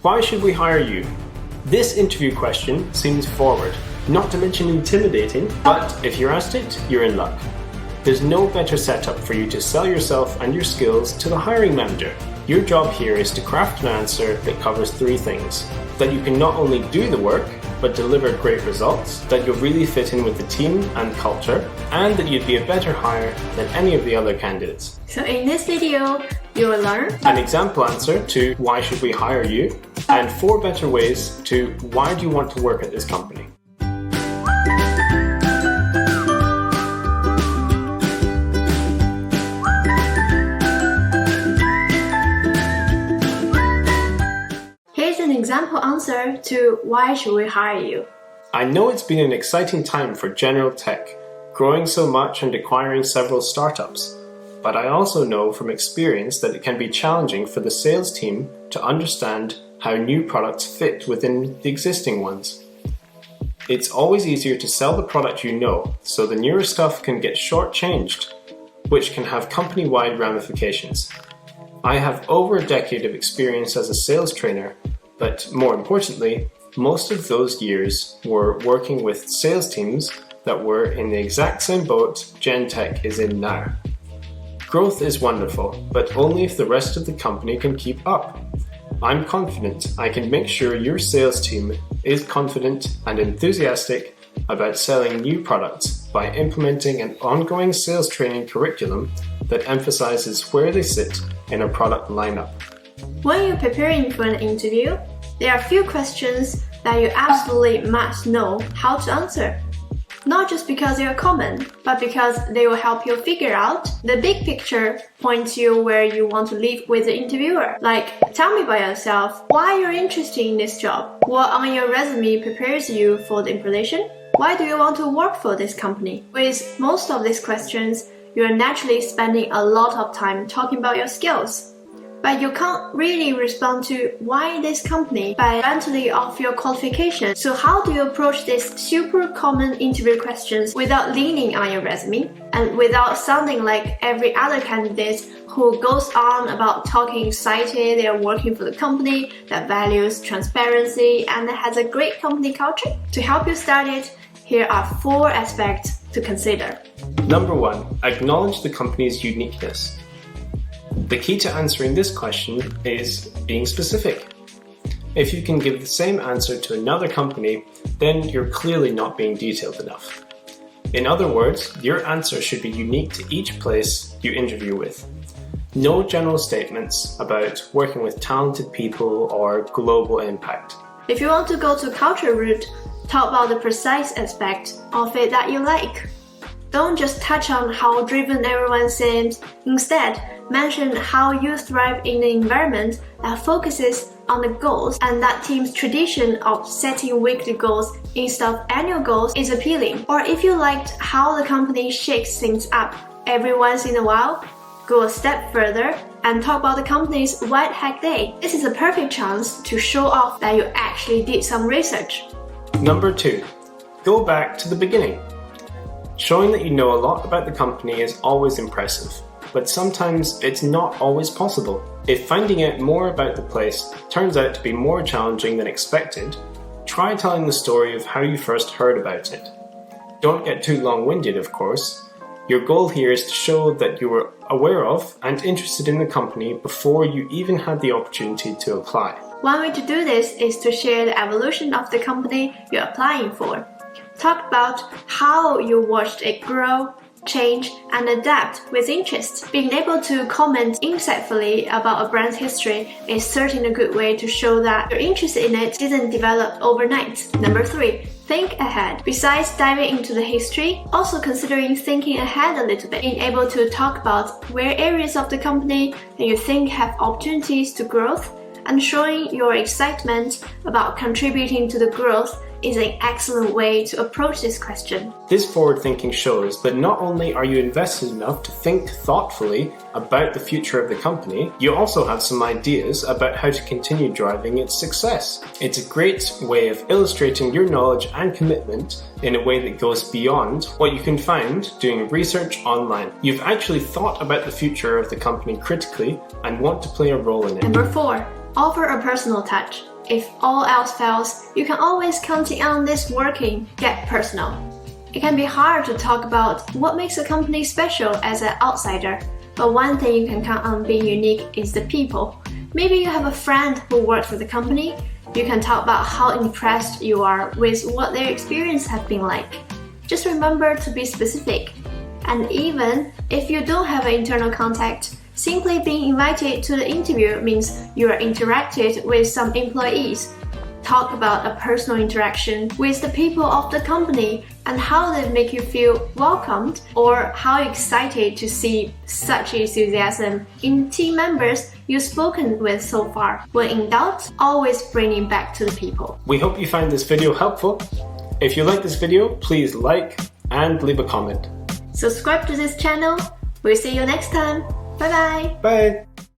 Why should we hire you? This interview question seems forward, not to mention intimidating, but if you're asked it, you're in luck. There's no better setup for you to sell yourself and your skills to the hiring manager. Your job here is to craft an answer that covers 3 things. That you can not only do the work, but deliver great results, that you'll really fit in with the team and culture, and that you'd be a better hire than any of the other candidates. So in this video, you will learn an example answer to why should we hire you, and 4 better ways to why do you want to work at this company. Here's an example answer to why should we hire you. I know it's been an exciting time for General Tech, growing so much and acquiring several startups. But I also know from experience that it can be challenging for the sales team to understand how new products fit within the existing ones. It's always easier to sell the product you know, so the newer stuff can get shortchanged, which can have company-wide ramifications. I have over a decade of experience as a sales trainer, but more importantly, most of those years were working with sales teams that were in the exact same boat Gen Tech is in now. Growth is wonderful, but only if the rest of the company can keep up. I'm confident I can make sure your sales team is confident and enthusiastic about selling new products by implementing an ongoing sales training curriculum that emphasizes where they sit in a product lineup. When you're preparing for an interview, there are a few questions that you absolutely must know how to answer. Not just because they are common, but because they will help you figure out the big picture, point you where you want to live with the interviewer. Like, tell me about yourself, why you're interested in this job, what on your resume prepares you for the position, why do you want to work for this company? With most of these questions, you are naturally spending a lot of time talking about your skills. But you can't really respond to why this company by bluntly off your qualifications. So how do you approach these super common interview questions without leaning on your resume and without sounding like every other candidate who goes on about talking excited they are working for the company that values transparency and that has a great company culture? To help you start it, here are 4 aspects to consider. Number 1, acknowledge the company's uniqueness. The key to answering this question is being specific. If you can give the same answer to another company, then you're clearly not being detailed enough. In other words, your answer should be unique to each place you interview with. No general statements about working with talented people or global impact. If you want to go to culture route, talk about the precise aspect of it that you like. Don't just touch on how driven everyone seems. Instead, mention how you thrive in an environment that focuses on the goals and that team's tradition of setting weekly goals instead of annual goals is appealing. Or if you liked how the company shakes things up every once in a while, go a step further and talk about the company's White Hat Day. This is a perfect chance to show off that you actually did some research. Number 2, go back to the beginning. Showing that you know a lot about the company is always impressive, but sometimes it's not always possible. If finding out more about the place turns out to be more challenging than expected, try telling the story of how you first heard about it. Don't get too long-winded, of course. Your goal here is to show that you were aware of and interested in the company before you even had the opportunity to apply. One way to do this is to share the evolution of the company you're applying for. Talk about how you watched it grow, change, and adapt with interest. Being able to comment insightfully about a brand's history is certainly a good way to show that your interest in it didn't develop overnight. Number 3, think ahead. Besides diving into the history, also considering thinking ahead a little bit. Being able to talk about where areas of the company that you think have opportunities to growth and showing your excitement about contributing to the growth is an excellent way to approach this question. This forward thinking shows that not only are you invested enough to think thoughtfully about the future of the company, you also have some ideas about how to continue driving its success. It's a great way of illustrating your knowledge and commitment in a way that goes beyond what you can find doing research online. You've actually thought about the future of the company critically and want to play a role in it. Number 4, Offer a personal touch. If all else fails, you can always count on this working. Get personal. It can be hard to talk about what makes a company special as an outsider, but one thing you can count on being unique is the people. Maybe you have a friend who works for the company. You can talk about how impressed you are with what their experience has been like. Just remember to be specific. And even if you don't have an internal contact, simply being invited to the interview means you are interacted with some employees. Talk about a personal interaction with the people of the company and how they make you feel welcomed or how excited to see such enthusiasm in team members you've spoken with so far. When in doubt, always bring it back to the people. We hope you find this video helpful. If you like this video, please like and leave a comment. Subscribe to this channel. We'll see you next time. Bye bye. Bye.